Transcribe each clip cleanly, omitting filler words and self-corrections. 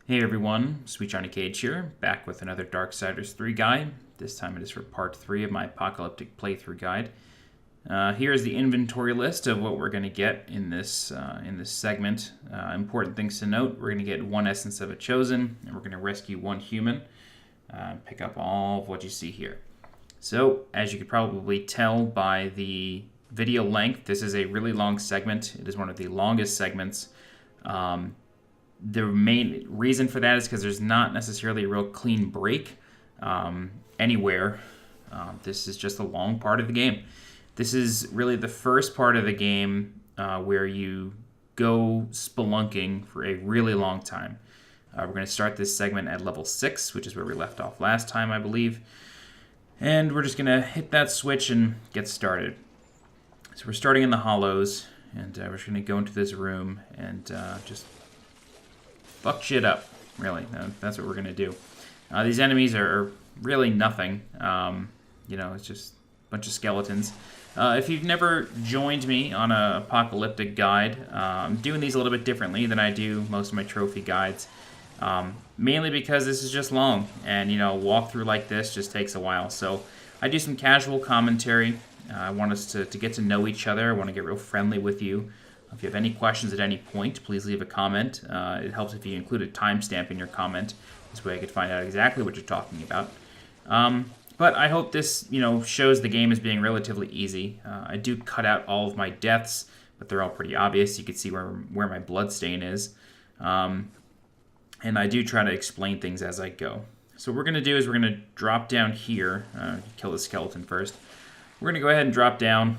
Hey everyone, Sweet Johnny Cage here, back with another Darksiders 3 guide. This time it is for part 3 of my Apocalyptic playthrough guide. Here is the inventory list of what we're going to get in this segment. Important things to note: we're going to get 1 Essence of a Chosen, and we're going to rescue 1 human. Pick up all of what you see here. So, as you could probably tell by the video length, this is a really long segment. It is one of the longest segments. The main reason for that is because there's not necessarily a real clean break anywhere. This is just a long part of the game. This is really the first part of the game where you go spelunking for a really long time. We're going to start this segment at level 6, which is where we left off last time, I believe. And we're just going to hit that switch and get started. So we're starting in the Hollows, and we're just going to go into this room and just fuck shit up, really. That's what we're going to do. These enemies are really nothing. It's just a bunch of skeletons. If you've never joined me on an Apocalyptic guide, I'm doing these a little bit differently than I do most of my trophy guides. Mainly because this is just long, and, a walkthrough like this just takes a while. So I do some casual commentary. I want us to get to know each other. I want to get real friendly with you. If you have any questions at any point, please leave a comment. It helps if you include a timestamp in your comment. This way I could find out exactly what you're talking about. But I hope this, shows the game as being relatively easy. I do cut out all of my deaths, but they're all pretty obvious. You can see where my bloodstain is. And I do try to explain things as I go. So what we're going to do is we're going to drop down here. Kill the skeleton first. We're going to go ahead and drop down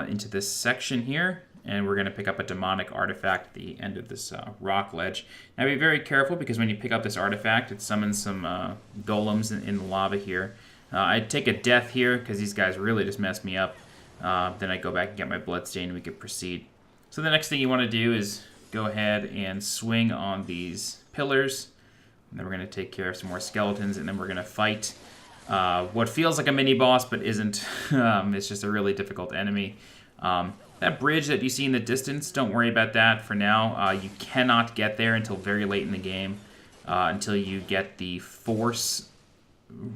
into this section here. And we're going to pick up a demonic artifact at the end of this rock ledge. Now be very careful, because when you pick up this artifact, it summons some golems in the lava here. I take a death here, because these guys really just mess me up. Then I go back and get my bloodstain, and we can proceed. So the next thing you want to do is go ahead and swing on these pillars. And then we're going to take care of some more skeletons, and then we're going to fight what feels like a mini-boss, but isn't. It's just a really difficult enemy. That bridge that you see in the distance, don't worry about that for now. You cannot get there until very late in the game, until you get the Force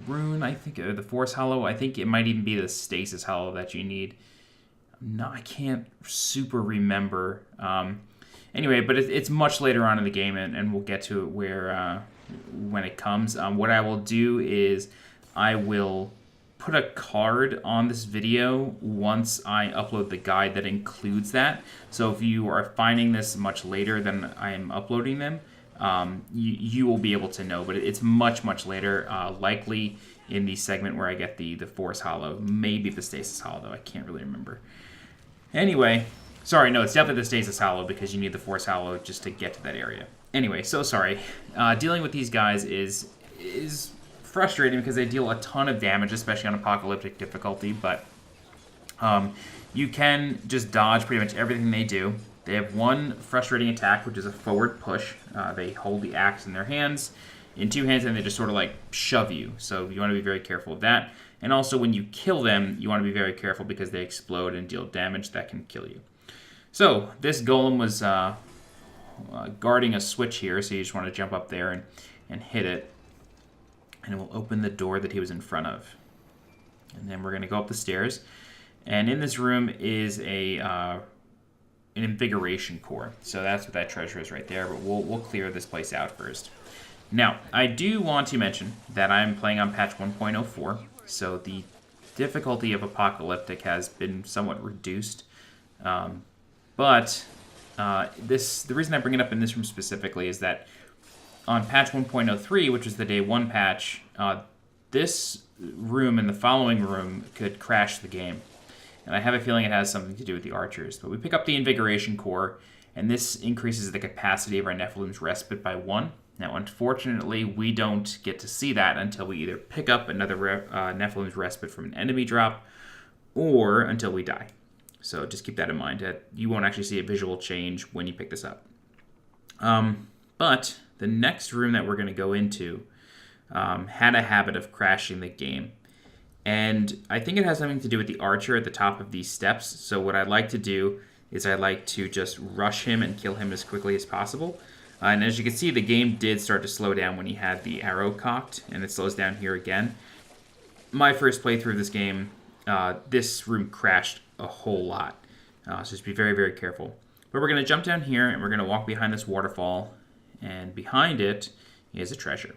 rune, I think, or the Force Hollow. I think it might even be the Stasis Hollow that you need. No, I can't super remember. Anyway, but it's much later on in the game, and we'll get to it when it comes. What I will do is I will put a card on this video once I upload the guide that includes that. So if you are finding this much later than I am uploading them, you will be able to know. But it's much, much later, likely in the segment where I get the Force Hollow. Maybe the Stasis Hollow, though. I can't really remember. Anyway, sorry, no, it's definitely the Stasis Hollow, because you need the Force Hollow just to get to that area. Anyway, so sorry. Dealing with these guys is frustrating, because they deal a ton of damage, especially on Apocalyptic difficulty, but you can just dodge pretty much everything they do. They have one frustrating attack, which is a forward push. They hold the axe in their hands, in 2 hands, and they just sort of like shove you. So you want to be very careful of that. And also when you kill them, you want to be very careful, because they explode and deal damage that can kill you. So this golem was guarding a switch here, so you just want to jump up there and hit it. And it will open the door that he was in front of. And then we're going to go up the stairs. And in this room is an Invigoration Core. So that's what that treasure is right there. But we'll clear this place out first. Now, I do want to mention that I'm playing on patch 1.04. So the difficulty of Apocalyptic has been somewhat reduced. But the reason I bring it up in this room specifically is that on patch 1.03, which was the day 1 patch, this room and the following room could crash the game. And I have a feeling it has something to do with the archers. But we pick up the Invigoration Core, and this increases the capacity of our Nephilim's Respite by 1. Now, unfortunately, we don't get to see that until we either pick up another Nephilim's Respite from an enemy drop, or until we die. So just keep that in mind. You won't actually see a visual change when you pick this up. But the next room that we're going to go into had a habit of crashing the game. And I think it has something to do with the archer at the top of these steps. So what I'd like to do is I'd like to just rush him and kill him as quickly as possible. And as you can see, the game did start to slow down when he had the arrow cocked, and it slows down here again. My first playthrough of this game, this room crashed a whole lot. So just be very, very careful. But we're going to jump down here, and we're going to walk behind this waterfall, and behind it is a treasure.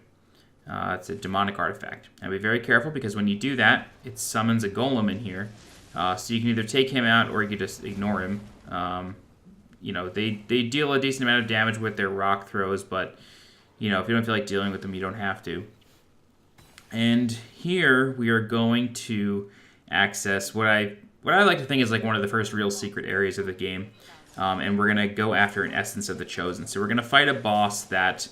It's a demonic artifact. Now be very careful, because when you do that, it summons a golem in here. So you can either take him out, or you can just ignore him. You know, they deal a decent amount of damage with their rock throws, but, you know, if you don't feel like dealing with them, you don't have to. And here we are going to access what I like to think is like one of the first real secret areas of the game. And we're going to go after an essence of the chosen. So we're going to fight a boss that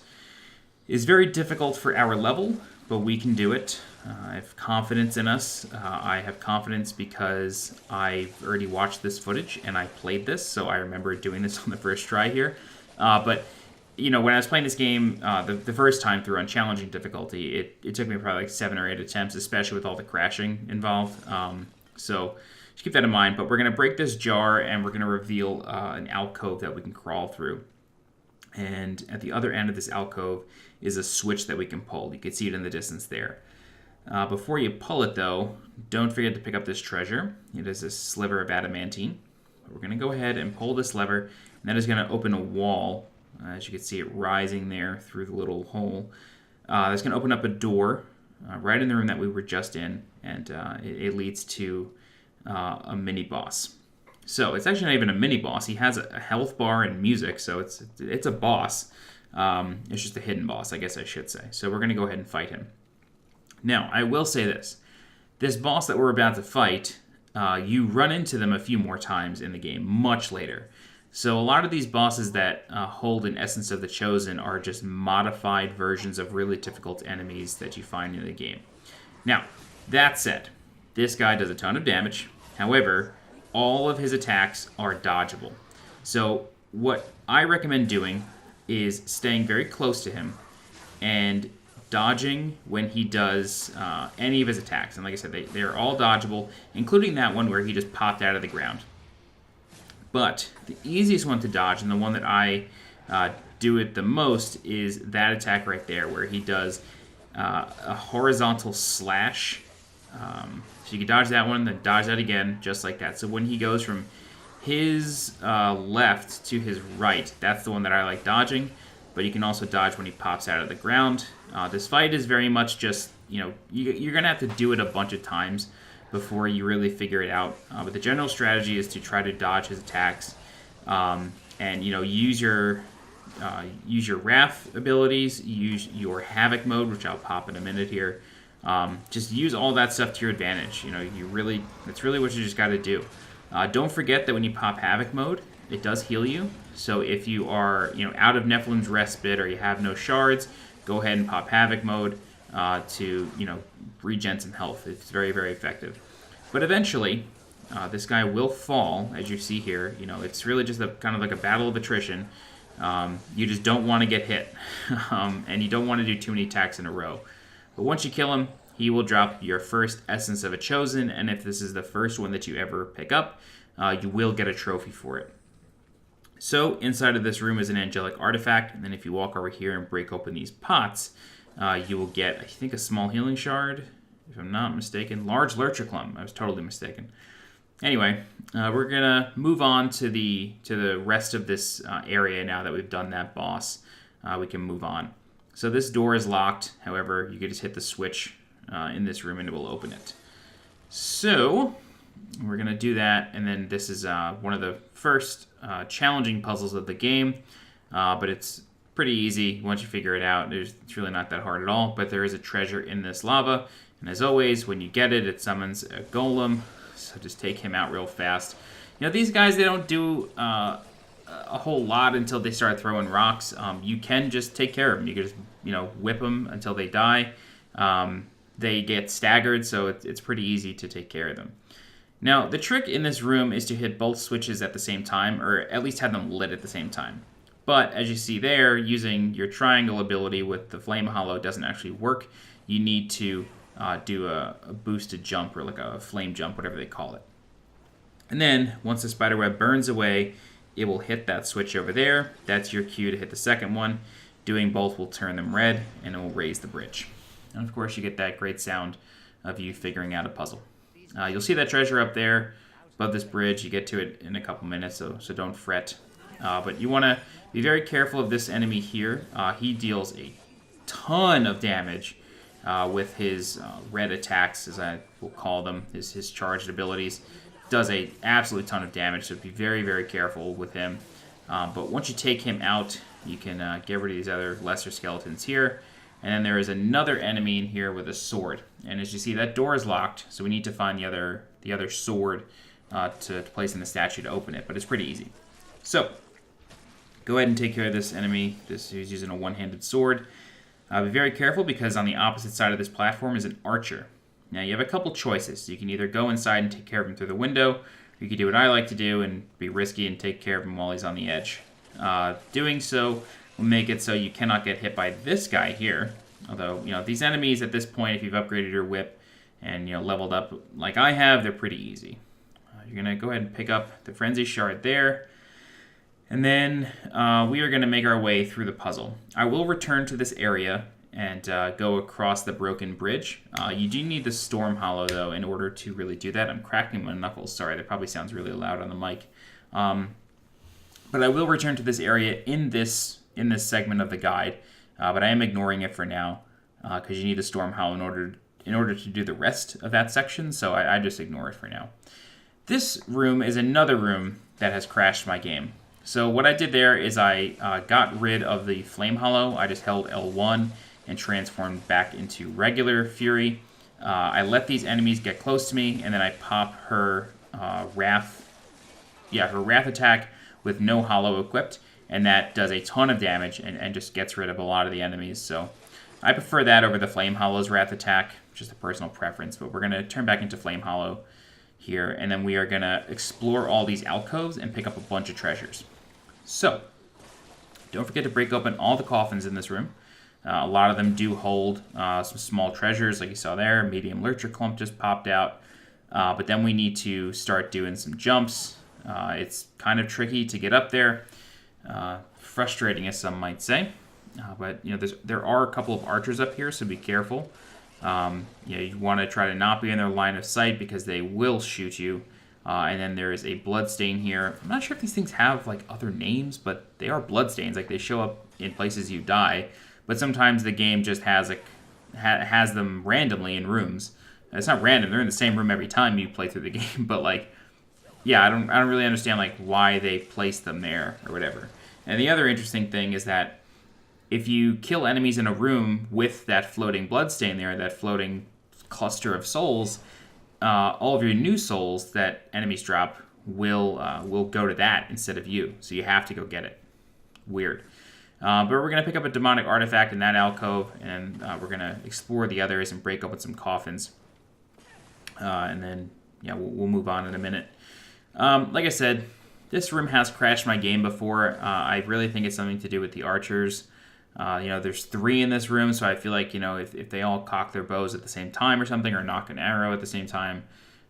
is very difficult for our level, but we can do it. I have confidence in us. I have confidence because I've already watched this footage and I played this, so I remember doing this on the first try here. But, you know, when I was playing this game the first time through on challenging difficulty, it took me probably like 7 or 8 attempts, especially with all the crashing involved. So just keep that in mind. But we're going to break this jar and we're going to reveal an alcove that we can crawl through. And at the other end of this alcove is a switch that we can pull. You can see it in the distance there. Before you pull it, though, don't forget to pick up this treasure. It is a Sliver of Adamantine. We're going to go ahead and pull this lever, and that is going to open a wall. As you can see it rising there through the little hole. That's going to open up a door right in the room that we were just in, and it leads to a mini-boss. So it's actually not even a mini-boss. He has a health bar and music, so it's a boss. It's just a hidden boss, I guess I should say. So we're going to go ahead and fight him. Now, I will say this. This boss that we're about to fight, you run into them a few more times in the game, much later. So a lot of these bosses that hold an essence of the chosen are just modified versions of really difficult enemies that you find in the game. Now, that said, this guy does a ton of damage. However, all of his attacks are dodgeable. So what I recommend doing is staying very close to him and dodging when he does any of his attacks. And like I said, they're all dodgeable, including that one where he just popped out of the ground. But the easiest one to dodge, and the one that I do it the most, is that attack right there, where he does a horizontal slash. So you can dodge that one, then dodge that again, just like that. So when he goes from his left to his right, that's the one that I like dodging. But you can also dodge when he pops out of the ground. This fight is very much just, you know, you're going to have to do it a bunch of times before you really figure it out. But the general strategy is to try to dodge his attacks and, you know, use your Wrath abilities, use your Havoc mode, which I'll pop in a minute here. Just use all that stuff to your advantage. You know, that's really what you just got to do. Don't forget that when you pop Havoc mode, it does heal you. So if you are, you know, out of Nephilim's Respite or you have no shards, go ahead and pop Havoc mode to, you know, regen some health. It's very, very effective. But eventually, this guy will fall, as you see here. You know, it's really just kind of like a battle of attrition. You just don't want to get hit, and you don't want to do too many attacks in a row. But once you kill him, he will drop your first Essence of a Chosen, and if this is the first one that you ever pick up, you will get a trophy for it. So inside of this room is an angelic artifact, and then if you walk over here and break open these pots, you will get, I think, a small healing shard, if I'm not mistaken. Large Lurcher Clump. I was totally mistaken. Anyway, we're gonna move on to the rest of this area now that we've done that boss. We can move on. So this door is locked. However, you can just hit the switch in this room and it will open it. So we're gonna do that, and then this is one of the first challenging puzzles of the game, but it's pretty easy once you figure it out. It's really not that hard at all, but there is a treasure in this lava, and as always, when you get it, it summons a golem, so just take him out real fast. You know, these guys, they don't do a whole lot until they start throwing rocks. You can just take care of them. You can just, you know, whip them until they die. They get staggered, so it's pretty easy to take care of them. Now, the trick in this room is to hit both switches at the same time, or at least have them lit at the same time. But as you see there, using your triangle ability with the Flame Hollow doesn't actually work. You need to do a boosted jump, or like a flame jump, whatever they call it. And then, once the spiderweb burns away, it will hit that switch over there. That's your cue to hit the second one. Doing both will turn them red, and it will raise the bridge. And of course, you get that great sound of you figuring out a puzzle. You'll see that treasure up there above this bridge. You get to it in a couple minutes, so don't fret. But you want to be very careful of this enemy here. He deals a ton of damage with his red attacks, as I will call them, his charged abilities. Does a absolute ton of damage, so be very, very careful with him. But once you take him out, you can get rid of these other lesser skeletons here. And then there is another enemy in here with a sword. And as you see, that door is locked, so we need to find the other sword to place in the statue to open it. But it's pretty easy. So go ahead and take care of this enemy. Who's using a one-handed sword. Be very careful because on the opposite side of this platform is an archer. Now you have a couple choices. You can either go inside and take care of him through the window, or you can do what I like to do and be risky and take care of him while he's on the edge. Doing so will make it so you cannot get hit by this guy here. Although, these enemies at this point, if you've upgraded your whip and, leveled up like I have, they're pretty easy. You're going to go ahead and pick up the Frenzy Shard there. And then we are going to make our way through the puzzle. I will return to this area and go across the broken bridge. You do need the Storm Hollow, though, in order to really do that. I'm cracking my knuckles. Sorry, that probably sounds really loud on the mic. But I will return to this area in this segment of the guide. But I am ignoring it for now because you need the Storm Hollow in order to do the rest of that section. So I just ignore it for now. This room is another room that has crashed my game. So what I did there is I got rid of the Flame Hollow. I just held L1 and transformed back into regular Fury. I let these enemies get close to me, and then I pop her Wrath attack with no Hollow equipped, and that does a ton of damage and just gets rid of a lot of the enemies. So I prefer that over the Flame Hollow's Wrath attack, just a personal preference, but we're going to turn back into Flame Hollow here, and then we are going to explore all these alcoves and pick up a bunch of treasures. So, don't forget to break open all the coffins in this room. A lot of them do hold some small treasures, like you saw there. Medium Lurcher Clump just popped out. But then we need to start doing some jumps. It's kind of tricky to get up there. Frustrating, as some might say. But there are a couple of archers up here, so be careful. You want to try to not be in their line of sight because they will shoot you. And then there is a bloodstain here. I'm not sure if these things have other names, but they are bloodstains. They show up in places you die. But sometimes the game just has them randomly in rooms. It's not random; they're in the same room every time you play through the game. But I don't really understand why they placed them there or whatever. And the other interesting thing is that if you kill enemies in a room with that floating bloodstain there, that floating cluster of souls, all of your new souls that enemies drop will go to that instead of you. So you have to go get it. Weird. But we're going to pick up a demonic artifact in that alcove, and we're going to explore the others and break open some coffins. And then, we'll move on in a minute. Like I said, this room has crashed my game before. I really think it's something to do with the archers. There's 3 in this room, so I feel like, if they all cock their bows at the same time or something, or knock an arrow at the same time,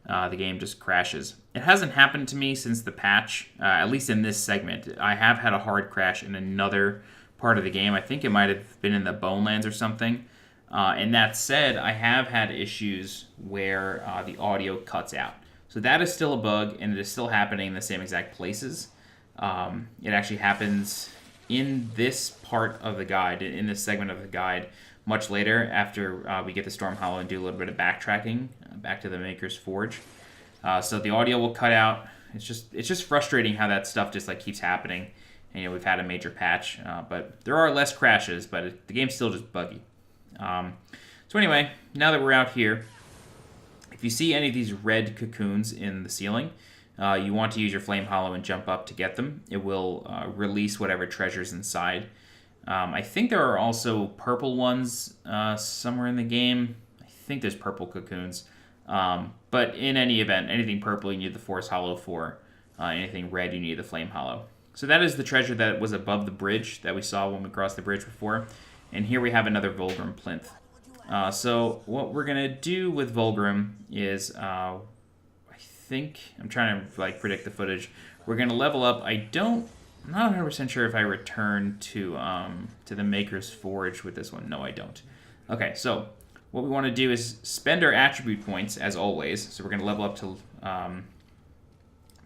the game just crashes. It hasn't happened to me since the patch, at least in this segment. I have had a hard crash in another part of the game. I think it might have been in the Bonelands or something. And that said, I have had issues where the audio cuts out. So that is still a bug, and it is still happening in the same exact places. It actually happens in this part of the guide, in this segment of the guide, much later after we get the Storm Hollow and do a little bit of backtracking back to the Maker's Forge. So the audio will cut out. It's just frustrating how that stuff just keeps happening. And, we've had a major patch, but there are less crashes, but the game's still just buggy. So anyway, now that we're out here, if you see any of these red cocoons in the ceiling, you want to use your Flame Hollow and jump up to get them. It will release whatever treasure's inside. I think there are also purple ones somewhere in the game. I think there's purple cocoons. But in any event, anything purple you need the Force Hollow for. Anything red you need the Flame Hollow. So that is the treasure that was above the bridge that we saw when we crossed the bridge before. And here we have another Vulgrim plinth. So what we're going to do with Vulgrim is, I think, I'm trying to predict the footage. we're going to level up. I'm not 100% sure if I return to the Maker's Forge with this one. No, I don't. Okay, so what we want to do is spend our attribute points, as always. So we're going to level up to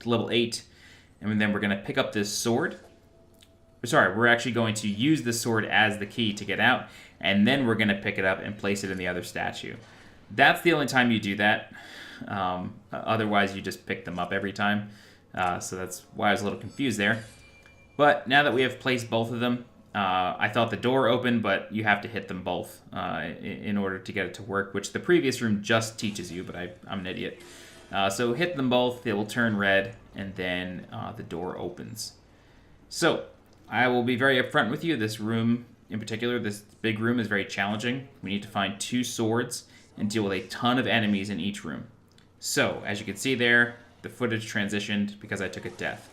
level 8, and then we're going to pick up this sword. Sorry, we're actually going to use the sword as the key to get out, and then we're going to pick it up and place it in the other statue. That's the only time you do that. Otherwise, you just pick them up every time. So that's why I was a little confused there. But now that we have placed both of them, I thought the door opened, but you have to hit them both in order to get it to work, which the previous room just teaches you, but I'm an idiot. So hit them both, it will turn red, and then the door opens. So I will be very upfront with you. This room in particular, this big room, is very challenging. We need to find 2 swords and deal with a ton of enemies in each room. So, as you can see there, the footage transitioned because I took a death.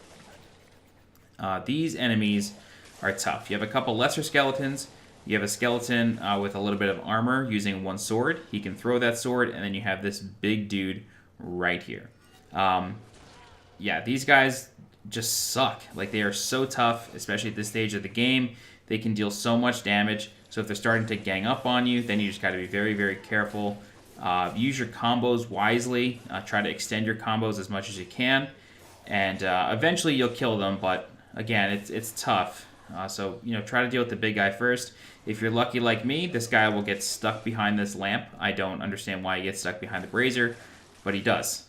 These enemies are tough. You have a couple lesser skeletons. You have a skeleton with a little bit of armor using 1 sword. He can throw that sword, and then you have this big dude right here. Yeah, these guys just suck. Like, they are so tough, especially at this stage of the game. They can deal so much damage. So if they're starting to gang up on you, then you just got to be very, very careful. Use your combos wisely. Try to extend your combos as much as you can. And eventually you'll kill them, but again, it's tough. So, try to deal with the big guy first. If you're lucky like me, this guy will get stuck behind this lamp. I don't understand why he gets stuck behind the brazier, but he does.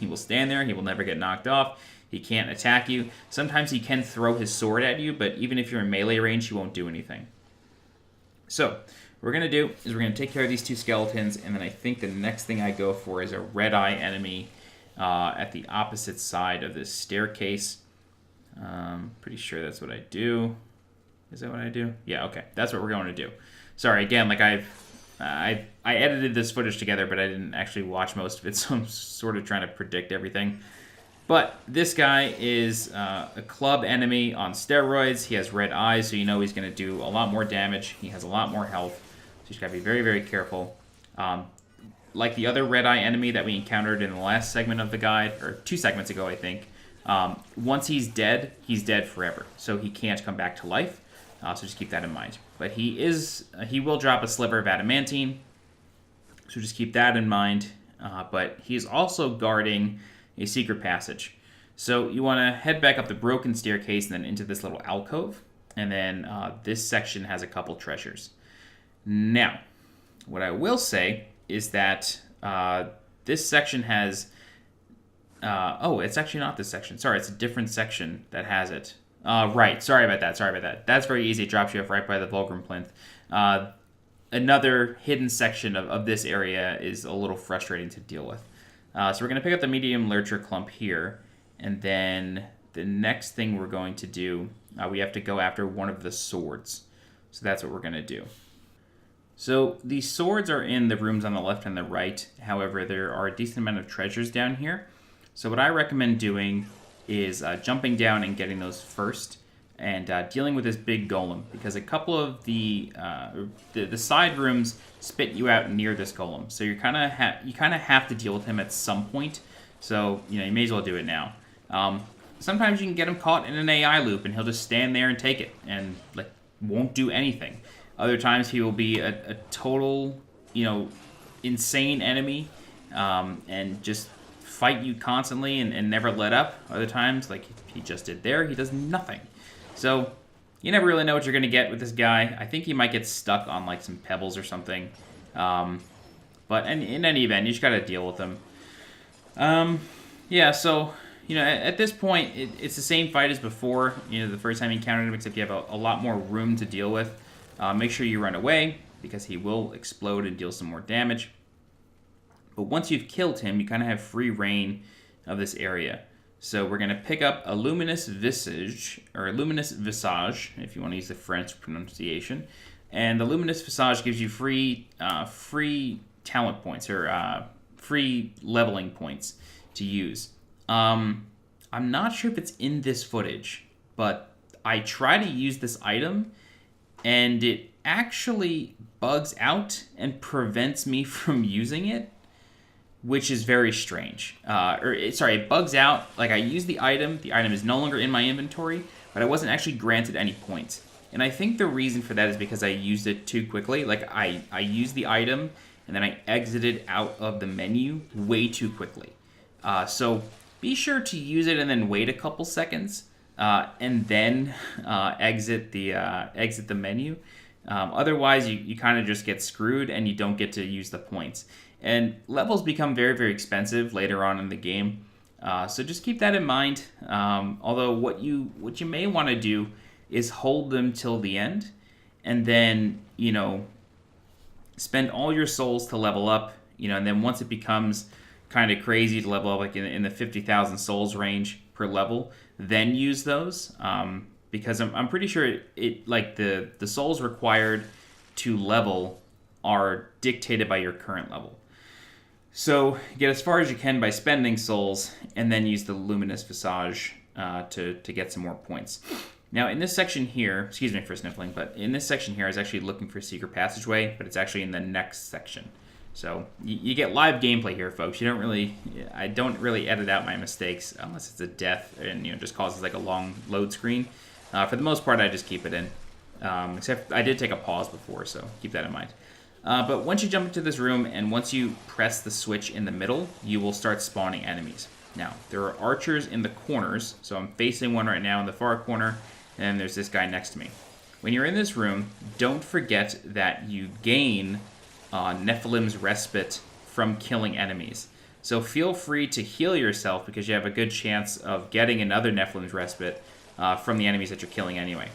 He will stand there. He will never get knocked off. He can't attack you. Sometimes he can throw his sword at you, but even if you're in melee range, he won't do anything. So, what we're going to do is we're going to take care of these 2 skeletons, and then I think the next thing I go for is a red-eye enemy at the opposite side of this staircase. Pretty sure that's what I do. Is that what I do? Yeah, okay. That's what we're going to do. Sorry, again, like I edited this footage together, but I didn't actually watch most of it, so I'm sort of trying to predict everything. But this guy is a club enemy on steroids. He has red eyes, so you know he's going to do a lot more damage. He has a lot more health, so you just got to be very, very careful. Like the other red eye enemy that we encountered in the last segment of the guide, or 2 segments ago, I think, once he's dead forever, so he can't come back to life. So just keep that in mind. But he will drop a Sliver of Adamantine, so just keep that in mind. But he's also guarding a secret passage. So you want to head back up the broken staircase and then into this little alcove. And then this section has a couple treasures. Now, what I will say is that this section has... it's actually not this section. Sorry, it's a different section that has it. Right, sorry about that. That's very easy. It drops you off right by the Vulgrim plinth. Another hidden section of this area is a little frustrating to deal with. So we're going to pick up the medium lurcher clump here, and then the next thing we're going to do, we have to go after one of the swords. So that's what we're going to do. So these swords are in the rooms on the left and the right. However, there are a decent amount of treasures down here. So what I recommend doing is jumping down and getting those first, and dealing with this big golem, because a couple of the side rooms spit you out near this golem, so you kind of have to deal with him at some point. So you may as well do it now. Sometimes you can get him caught in an AI loop, and he'll just stand there and take it, and won't do anything. Other times he will be a total insane enemy, and just fight you constantly and never let up. Other times, like he just did there, he does nothing. So you never really know what you're going to get with this guy. I think he might get stuck on some pebbles or something. But in any event, you just got to deal with him. Yeah, so at this point, it's the same fight as before. The first time you encountered him, except you have a lot more room to deal with. Make sure you run away, because he will explode and deal some more damage. But once you've killed him, you kind of have free reign of this area. So we're going to pick up a Luminous Visage, or Luminous Visage, if you want to use the French pronunciation. And the Luminous Visage gives you free talent points, or free leveling points to use. I'm not sure if it's in this footage, but I try to use this item, and it actually bugs out and prevents me from using it. which is very strange. It bugs out. Like, I use the item is no longer in my inventory, but I wasn't actually granted any points. And I think the reason for that is because I used it too quickly. Like, I used the item, and then I exited out of the menu way too quickly. So be sure to use it and then wait a couple seconds, and then exit the menu. Otherwise, you kind of just get screwed, and you don't get to use the points. And levels become very, very expensive later on in the game. So just keep that in mind. Although what you may want to do is hold them till the end, and then, spend all your souls to level up, and then once it becomes kind of crazy to level up, like in the 50,000 souls range per level, then use those. Because I'm pretty sure it like the souls required to level are dictated by your current level. So get as far as you can by spending souls, and then use the Luminous Visage to get some more points. Now, in this section here, excuse me for sniffling, but in this section here, I was actually looking for Secret Passageway, but it's actually in the next section. So you get live gameplay here, folks. I don't really edit out my mistakes unless it's a death and just causes like a long load screen. For the most part, I just keep it in. Except I did take a pause before, so keep that in mind. But once you jump into this room, and once you press the switch in the middle, you will start spawning enemies. Now, there are archers in the corners, so I'm facing one right now in the far corner, and there's this guy next to me. When you're in this room, don't forget that you gain Nephilim's Respite from killing enemies. So feel free to heal yourself, because you have a good chance of getting another Nephilim's Respite from the enemies that you're killing anyway.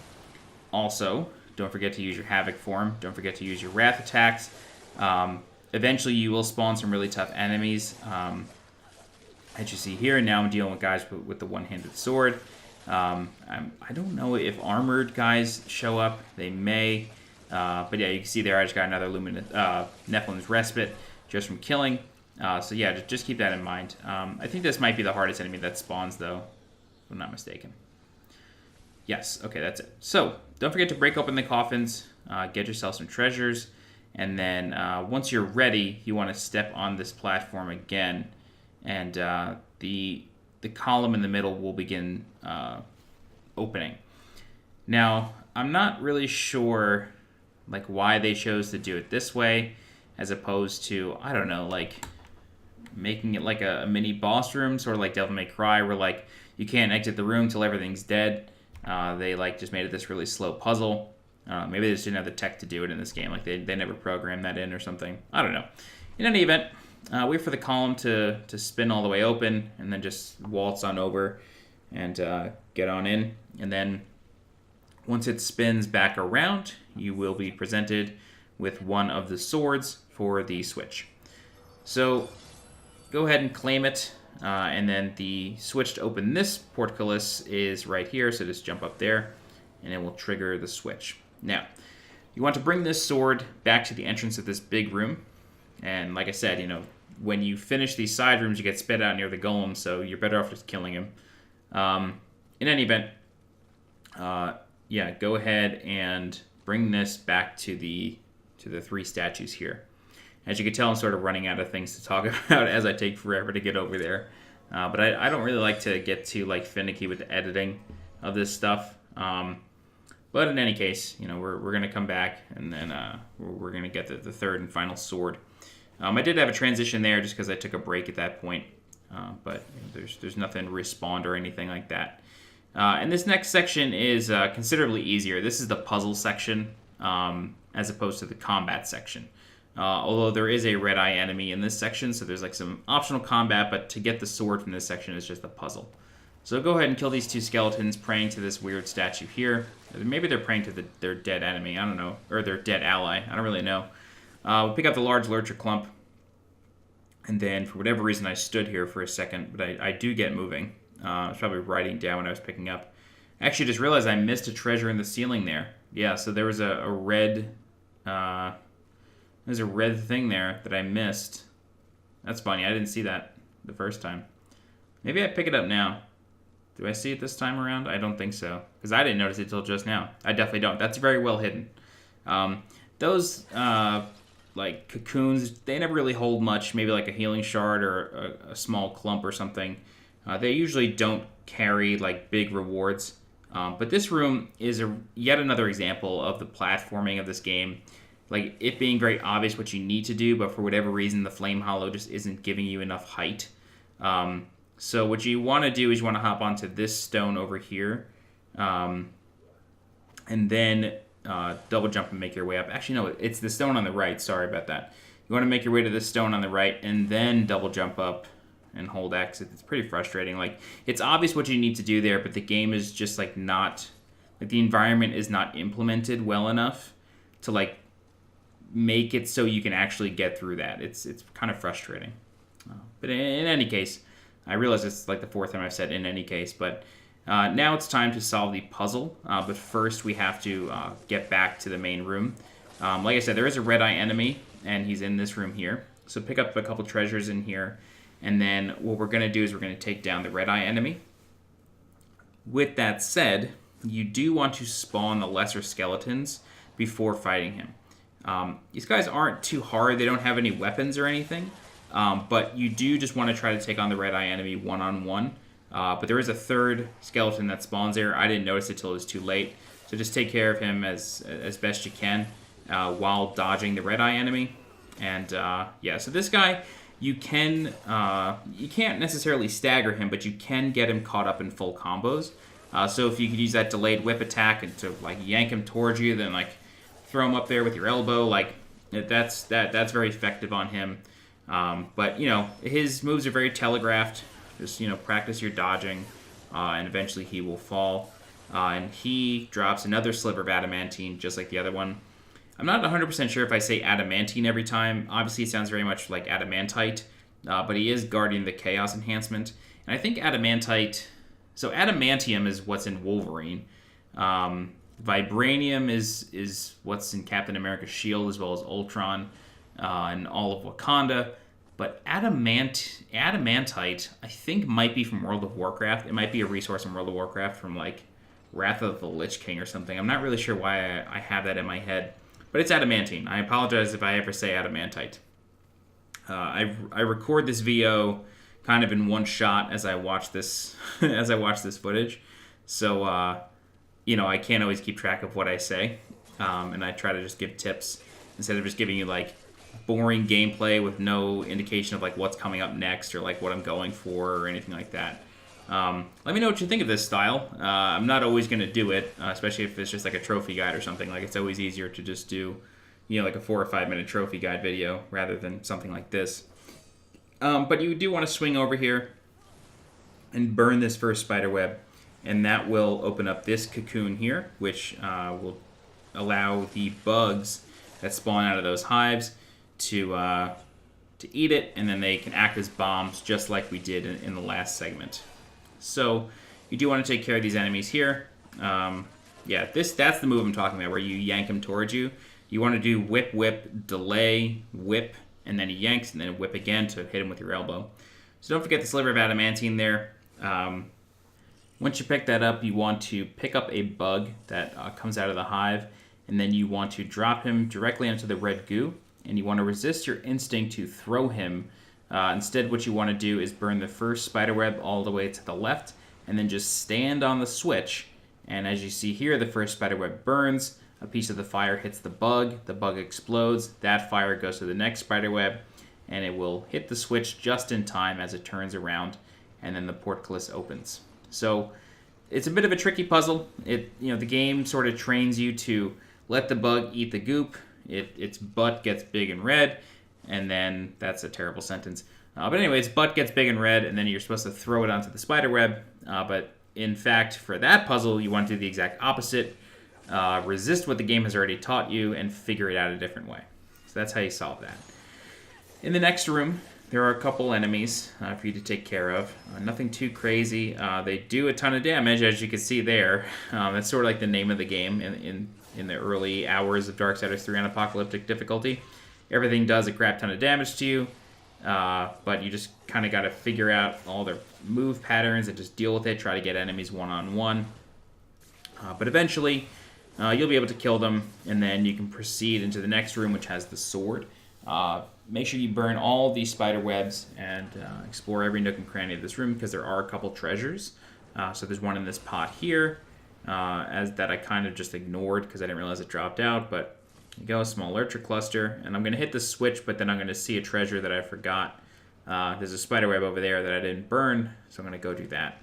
Also, don't forget to use your Havoc form. Don't forget to use your Wrath attacks. Eventually, you will spawn some really tough enemies. As you see here, now I'm dealing with guys with the one-handed sword. I don't know if armored guys show up. They may. But yeah, you can see there I just got another Nephilim's Respite just from killing. So yeah, just keep that in mind. I think this might be the hardest enemy that spawns, though, if I'm not mistaken. Yes, okay, that's it. So, don't forget to break open the coffins, get yourself some treasures, and then once you're ready, you want to step on this platform again, and the column in the middle will begin opening. Now, I'm not really sure like why they chose to do it this way, as opposed to, I don't know, like making it like a mini boss room, sort of like Devil May Cry, where like you can't exit the room till everything's dead. They like just made it this really slow puzzle. Maybe they just didn't have the tech to do it in this game. Like they never programmed that in or something. I don't know. In any event, wait for the column to spin all the way open, and then just waltz on over and get on in. And then once it spins back around, you will be presented with one of the swords for the switch. So go ahead and claim it. And then the switch to open this portcullis is right here, so just jump up there, and it will trigger the switch. Now, you want to bring this sword back to the entrance of this big room, and like I said, when you finish these side rooms, you get spit out near the golem, so you're better off just killing him. In any event, yeah, go ahead and bring this back to the three statues here. As you can tell, I'm sort of running out of things to talk about as I take forever to get over there. But I don't really like to get too finicky with the editing of this stuff. But in any case, we're going to come back, and then we're going to get the third and final sword. I did have a transition there just because I took a break at that point. But there's nothing respawned or anything like that. And this next section is considerably easier. This is the puzzle section as opposed to the combat section. Although there is a red eye enemy in this section, so there's some optional combat, but to get the sword from this section is just a puzzle. So go ahead and kill these two skeletons praying to this weird statue here. Maybe they're praying to their dead enemy, I don't know, or their dead ally, I don't really know. We'll pick up the large lurcher clump, and then for whatever reason I stood here for a second, but I do get moving. I was probably writing down when I was picking up. Actually, just realized I missed a treasure in the ceiling there. Yeah, so there was a red... There's a red thing there that I missed. That's funny. I didn't see that the first time. Maybe I pick it up now. Do I see it this time around? I don't think so, because I didn't notice it till just now. I definitely don't. That's very well hidden. Those like cocoons, they never really hold much, maybe like a healing shard or a small clump or something. They usually don't carry like big rewards. But this room is yet another example of the platforming of this game. Like, it being very obvious what you need to do, but for whatever reason, the Flame Hollow just isn't giving you enough height. So what you want to do is you want to hop onto this stone over here. And then double jump and make your way up. Actually, no, it's the stone on the right. Sorry about that. You want to make your way to this stone on the right, and then double jump up and hold X. It's pretty frustrating. Like, it's obvious what you need to do there, but the game is just, like, not... Like, the environment is not implemented well enough to, like, make it so you can actually get through that. It's kind of frustrating. But in any case, I realize it's, like, the fourth time I've said in any case, but now it's time to solve the puzzle. But first, we have to get back to the main room. Like I said, there is a red-eye enemy, and he's in this room here. So pick up a couple treasures in here. And then what we're going to do is we're going to take down the red-eye enemy. With that said, you do want to spawn the lesser skeletons before fighting him. These guys aren't too hard. They don't have any weapons or anything. But you do just want to try to take on the red-eye enemy one-on-one. But there is a third skeleton that spawns there. I didn't notice it till it was too late. So just take care of him as best you can while dodging the red-eye enemy. And yeah, so this guy... You can't necessarily stagger him, but you can get him caught up in full combos. So if you could use that delayed whip attack and to like yank him towards you, then like throw him up there with your elbow, like that's very effective on him. But you know, his moves are very telegraphed. Just practice your dodging, and eventually he will fall. And he drops another Sliver of Adamantine, just like the other one. I'm not 100% sure if I say Adamantine every time. Obviously, it sounds very much like Adamantite, but he is Guardian of the Chaos enhancement. And I think Adamantite... So Adamantium is what's in Wolverine. Vibranium is what's in Captain America's shield, as well as Ultron and all of Wakanda. But Adamantite, I think, might be from World of Warcraft. It might be a resource in World of Warcraft from, like, Wrath of the Lich King or something. I'm not really sure why I have that in my head. But it's adamantine. I apologize if I ever say adamantite. I record this VO kind of in one shot as I watch this footage, so I can't always keep track of what I say, and I try to just give tips instead of just giving you like boring gameplay with no indication of like what's coming up next or like what I'm going for or anything like that. Let me know what you think of this style. I'm not always going to do it, especially if it's just like a trophy guide or something. Like, it's always easier to just do, like a 4 or 5 minute trophy guide video rather than something like this. But you do want to swing over here and burn this first spider web, and that will open up this cocoon here, which will allow the bugs that spawn out of those hives to eat it, and then they can act as bombs just like we did in the last segment. So you do want to take care of these enemies here. Yeah, that's the move I'm talking about, where you yank him towards you. You want to do whip, whip, delay, whip, and then he yanks, and then whip again to hit him with your elbow. So don't forget the Sliver of Adamantine there. Once you pick that up, you want to pick up a bug that comes out of the hive, and then you want to drop him directly onto the red goo, and you want to resist your instinct to throw him. Instead, what you want to do is burn the first spiderweb all the way to the left, and then just stand on the switch. And as you see here, the first spiderweb burns, a piece of the fire hits the bug explodes, that fire goes to the next spiderweb, and it will hit the switch just in time as it turns around, and then the portcullis opens. So it's a bit of a tricky puzzle. The game sort of trains you to let the bug eat the goop. Its butt gets big and red, and then that's a terrible sentence. But anyway, its butt gets big and red, and then you're supposed to throw it onto the spiderweb. But in fact, for that puzzle, you want to do the exact opposite. Resist what the game has already taught you and figure it out a different way. So that's how you solve that. In the next room, there are a couple enemies for you to take care of. Nothing too crazy. They do a ton of damage, as you can see there. That's sort of like the name of the game in the early hours of Darksiders 3 on Apocalyptic difficulty. Everything does a crap ton of damage to you, but you just kind of got to figure out all their move patterns and just deal with it, try to get enemies one-on-one. But eventually, you'll be able to kill them, and then you can proceed into the next room, which has the sword. Make sure you burn all these spider webs and explore every nook and cranny of this room because there are a couple treasures. So there's one in this pot here as that I kind of just ignored because I didn't realize it dropped out. But there you go, a small lurcher cluster. And I'm going to hit the switch, but then I'm going to see a treasure that I forgot. There's a spider web over there that I didn't burn, so I'm going to go do that.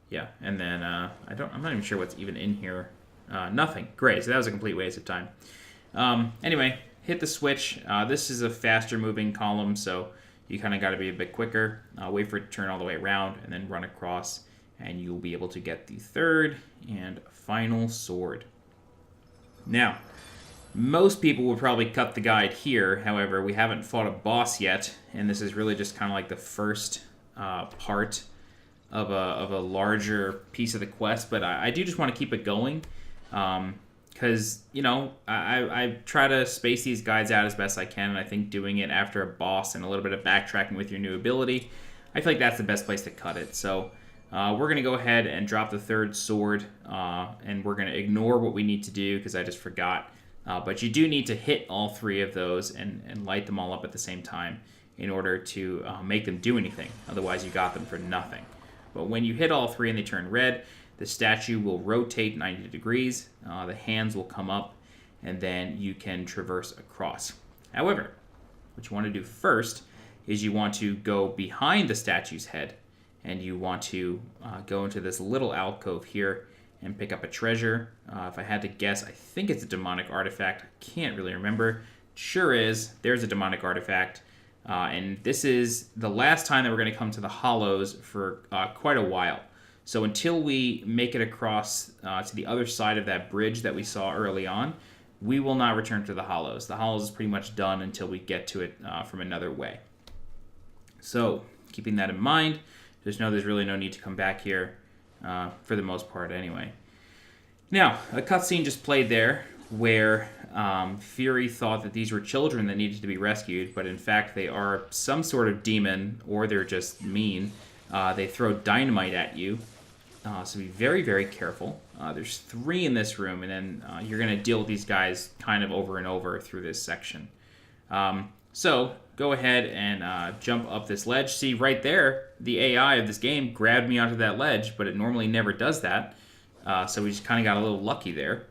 Yeah, and then I'm not even sure what's even in here. Nothing. Great, so that was a complete waste of time. Anyway, hit the switch. This is a faster moving column, so you kind of got to be a bit quicker. Wait for it to turn all the way around and then run across, and you'll be able to get the third and final sword. Now, most people would probably cut the guide here. However, we haven't fought a boss yet, and this is really just kind of like the first part of a larger piece of the quest. But I do just want to keep it going because, you know, I try to space these guides out as best I can, and I think doing it after a boss and a little bit of backtracking with your new ability, I feel like that's the best place to cut it. So we're going to go ahead and drop the third sword, and we're going to ignore what we need to do because I just forgot. But you do need to hit all three of those and light them all up at the same time in order to make them do anything. Otherwise, you got them for nothing. But when you hit all three and they turn red, the statue will rotate 90 degrees, the hands will come up, and then you can traverse across. However, what you want to do first is you want to go behind the statue's head, and you want to go into this little alcove here and pick up a treasure. If I had to guess, I think it's a demonic artifact. I can't really remember. Sure is. There's a demonic artifact. And this is the last time that we're going to come to the Hollows for quite a while. So until we make it across to the other side of that bridge that we saw early on, we will not return to the Hollows. The Hollows is pretty much done until we get to it from another way. So keeping that in mind, just know there's really no need to come back here for the most part anyway. Now, a cutscene just played there where Fury thought that these were children that needed to be rescued, but in fact they are some sort of demon, or they're just mean. They throw dynamite at you, so be very, very careful. There's 3 in this room, and then you're going to deal with these guys kind of over and over through this section. So go ahead and jump up this ledge. See, right there, the AI of this game grabbed me onto that ledge, but it normally never does that. So we just kind of got a little lucky there.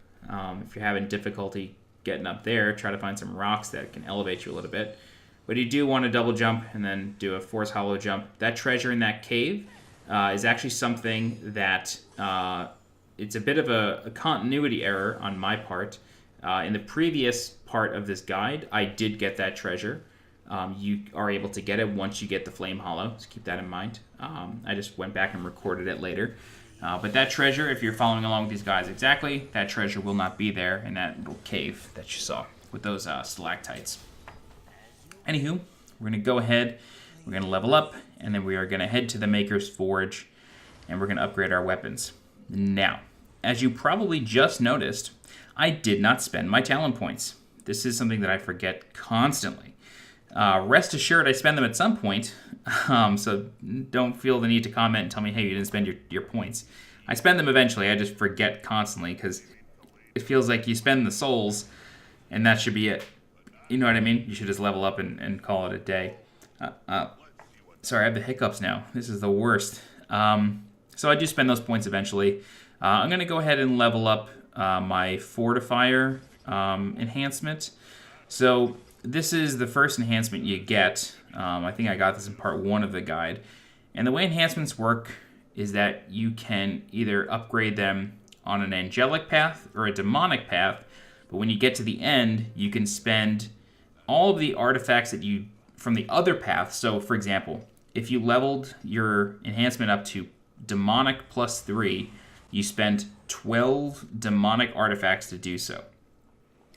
If you're having difficulty getting up there, try to find some rocks that can elevate you a little bit. But you do want to double jump and then do a force hollow jump. That treasure in that cave is actually something that it's a bit of a continuity error on my part. In the previous part of this guide, I did get that treasure. You are able to get it once you get the flame hollow, so keep that in mind. I just went back and recorded it later. But that treasure, if you're following along with these guys exactly, that treasure will not be there in that little cave that you saw with those stalactites. Anywho, we're going to go ahead, we're going to level up, and then we are going to head to the Maker's Forge, and we're going to upgrade our weapons. Now, as you probably just noticed, I did not spend my talent points. This is something that I forget constantly. Rest assured, I spend them at some point, so don't feel the need to comment and tell me, hey, you didn't spend your points. I spend them eventually, I just forget constantly, because it feels like you spend the souls, and that should be it. You know what I mean? You should just level up and call it a day. Sorry, I have the hiccups now. This is the worst. So I do spend those points eventually. I'm going to go ahead and level up my Fortifier enhancement. So this is the first enhancement you get. I think I got this in part 1 of the guide. And the way enhancements work is that you can either upgrade them on an angelic path or a demonic path. But when you get to the end, you can spend all of the artifacts that you from the other path. So, for example, if you leveled your enhancement up to demonic +3, you spend 12 demonic artifacts to do so.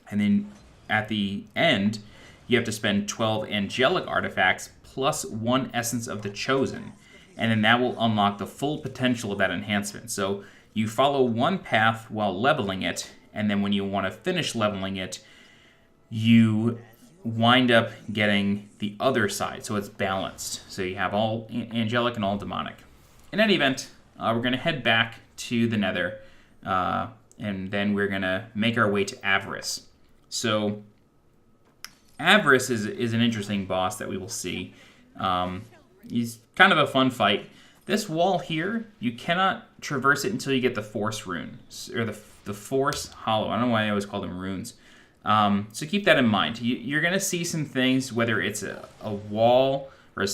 And then at the end, you have to spend 12 angelic artifacts plus 1 essence of the chosen. And then that will unlock the full potential of that enhancement. So you follow one path while leveling it, and then when you want to finish leveling it, you wind up getting the other side, so it's balanced. So you have all angelic and all demonic. In any event, we're going to head back to the Nether, and then we're going to make our way to Avarice. So Avarice is an interesting boss that we will see. He's kind of a fun fight. This wall here, you cannot traverse it until you get the Force rune, or the Force Hollow. I don't know why I always call them runes. So keep that in mind. You're going to see some things, whether it's a wall or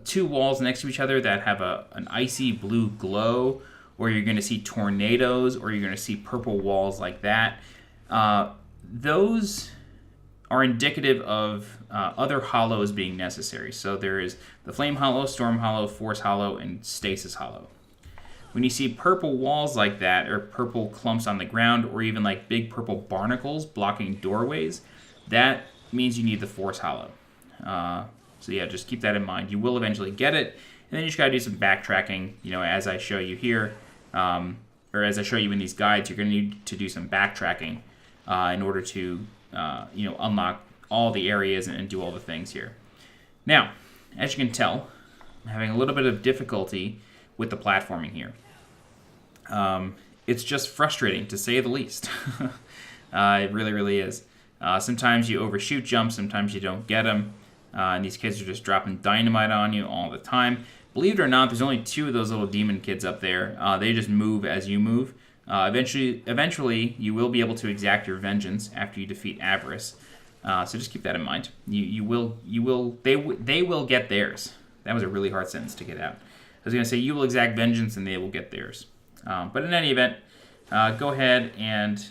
two walls next to each other that have an icy blue glow, or you're going to see tornadoes, or you're going to see purple walls like that. Those are indicative of other hollows being necessary. So there is the Flame Hollow, Storm Hollow, Force Hollow, and Stasis Hollow. When you see purple walls like that, or purple clumps on the ground, or even like big purple barnacles blocking doorways, that means you need the Force Hollow. So yeah, just keep that in mind. You will eventually get it, and then you just gotta do some backtracking, as I show you here, or as I show you in these guides. You're gonna need to do some backtracking in order to unlock all the areas and do all the things here. Now, as you can tell, I'm having a little bit of difficulty with the platforming here. It's just frustrating, to say the least. It really, really is. Sometimes you overshoot jumps, sometimes you don't get them, and these kids are just dropping dynamite on you all the time. Believe it or not, there's only 2 of those little demon kids up there. They just move as you move. Eventually, you will be able to exact your vengeance after you defeat Avarice. So just keep that in mind. They will get theirs. That was a really hard sentence to get out. I was going to say you will exact vengeance and they will get theirs. But in any event, go ahead and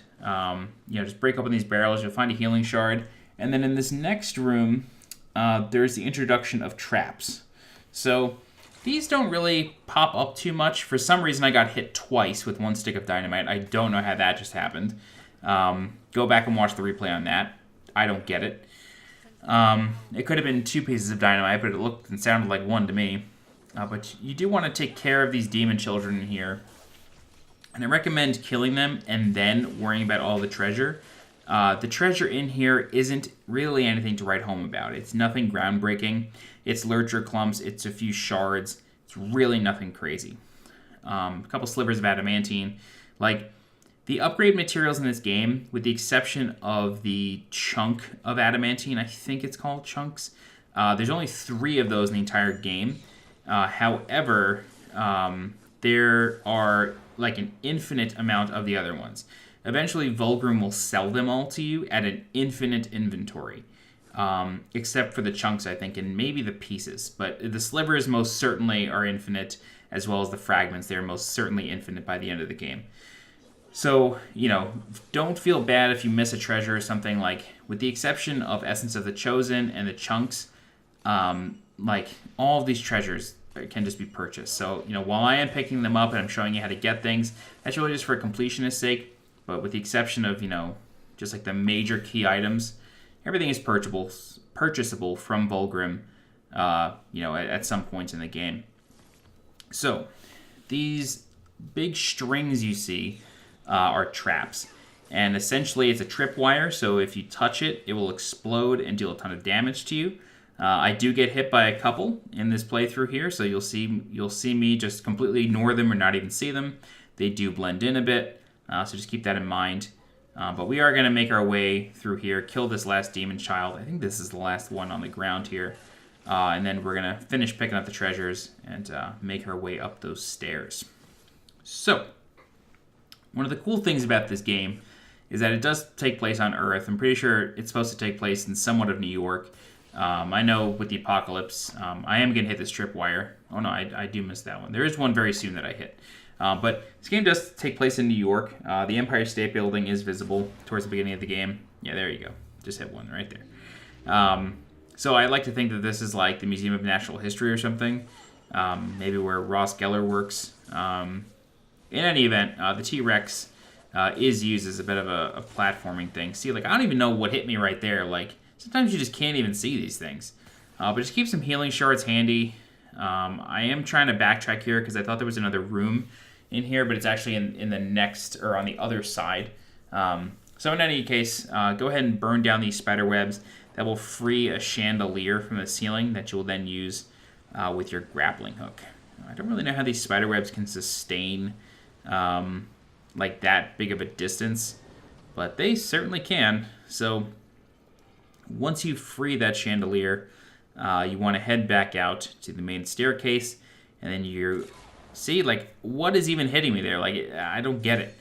just break open these barrels. You'll find a healing shard, and then in this next room, there's the introduction of traps. So these don't really pop up too much. For some reason, I got hit twice with 1 stick of dynamite. I don't know how that just happened. Go back and watch the replay on that. I don't get it. It could have been 2 pieces of dynamite, but it looked and sounded like 1 to me. But you do want to take care of these demon children in here. And I recommend killing them and then worrying about all the treasure. The treasure in here isn't really anything to write home about. It's nothing groundbreaking. It's lurcher clumps. It's a few shards. It's really nothing crazy. A couple slivers of adamantine. Like, the upgrade materials in this game, with the exception of the chunk of adamantine, I think it's called chunks, there's only 3 of those in the entire game. However, there are like an infinite amount of the other ones. Eventually, Vulgrim will sell them all to you at an infinite inventory, except for the chunks, I think, and maybe the pieces. But the slivers most certainly are infinite, as well as the fragments. They're most certainly infinite by the end of the game. So, don't feel bad if you miss a treasure or something. Like, with the exception of Essence of the Chosen and the chunks, like, all of these treasures can just be purchased. So, while I am picking them up and I'm showing you how to get things, that's really just for completionist sake. But with the exception of, just like the major key items, everything is purchasable from Vulgrim, at some points in the game. So, these big strings you see are traps. And essentially, it's a tripwire, so if you touch it, it will explode and deal a ton of damage to you. I do get hit by a couple in this playthrough here, so you'll see me just completely ignore them or not even see them. They do blend in a bit, so just keep that in mind. But we are going to make our way through here, kill this last demon child. I think this is the last one on the ground here. And then we're going to finish picking up the treasures and make our way up those stairs. So, one of the cool things about this game is that it does take place on Earth. I'm pretty sure it's supposed to take place in somewhat of New York. I know with the Apocalypse, I am going to hit this tripwire. Oh no, I do miss that one. There is one very soon that I hit. But this game does take place in New York. The Empire State Building is visible towards the beginning of the game. Yeah, there you go. Just hit one right there. So I like to think that this is like the Museum of Natural History or something. Maybe where Ross Geller works. In any event, the T-Rex is used as a bit of a platforming thing. See, like, I don't even know what hit me right there. Like, sometimes you just can't even see these things. But just keep some healing shards handy. I am trying to backtrack here because I thought there was another room in here, but it's actually in the next, or on the other side. So in any case, go ahead and burn down these spider webs. That will free a chandelier from the ceiling that you will then use with your grappling hook. I don't really know how these spider webs can sustain like that big of a distance, but they certainly can. So Once you free that chandelier, you want to head back out to the main staircase, and then you see, like, what is even hitting me there? Like, I don't get it.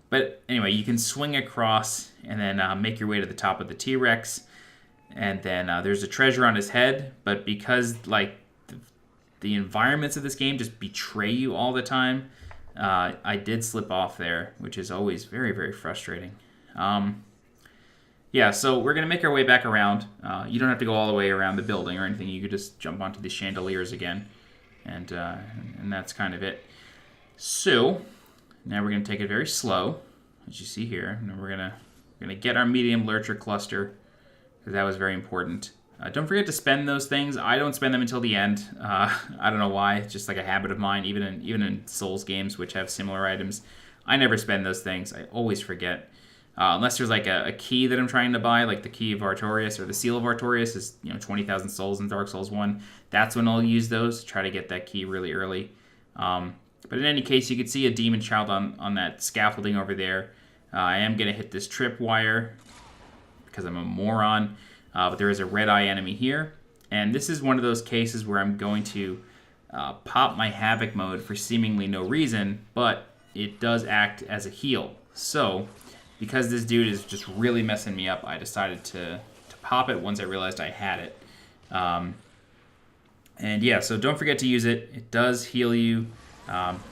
But anyway, you can swing across and then make your way to the top of the T-Rex, and then there's a treasure on his head, but because, like, the environments of this game just betray you all the time, I did slip off there, which is always very, very frustrating. Yeah, so we're going to make our way back around. You don't have to go all the way around the building or anything. You could just jump onto the chandeliers again, and that's kind of it. So now we're going to take it very slow, as you see here, and then we're going to get our medium lurcher cluster, because that was very important. Don't forget to spend those things. I don't spend them until the end. I don't know why. It's just like a habit of mine. Even in Souls games, which have similar items, I never spend those things. I always forget. Unless there's like a key that I'm trying to buy, like the key of Artorias or the seal of Artorias is 20,000 souls in Dark Souls 1. That's when I'll use those to try to get that key really early. But in any case, you can see a demon child on that scaffolding over there. I am going to hit this tripwire because I'm a moron. But there is a red eye enemy here. And this is one of those cases where I'm going to pop my Havoc mode for seemingly no reason, but it does act as a heal. So because this dude is just really messing me up, I decided to pop it once I realized I had it. And yeah, so don't forget to use it. It does heal you.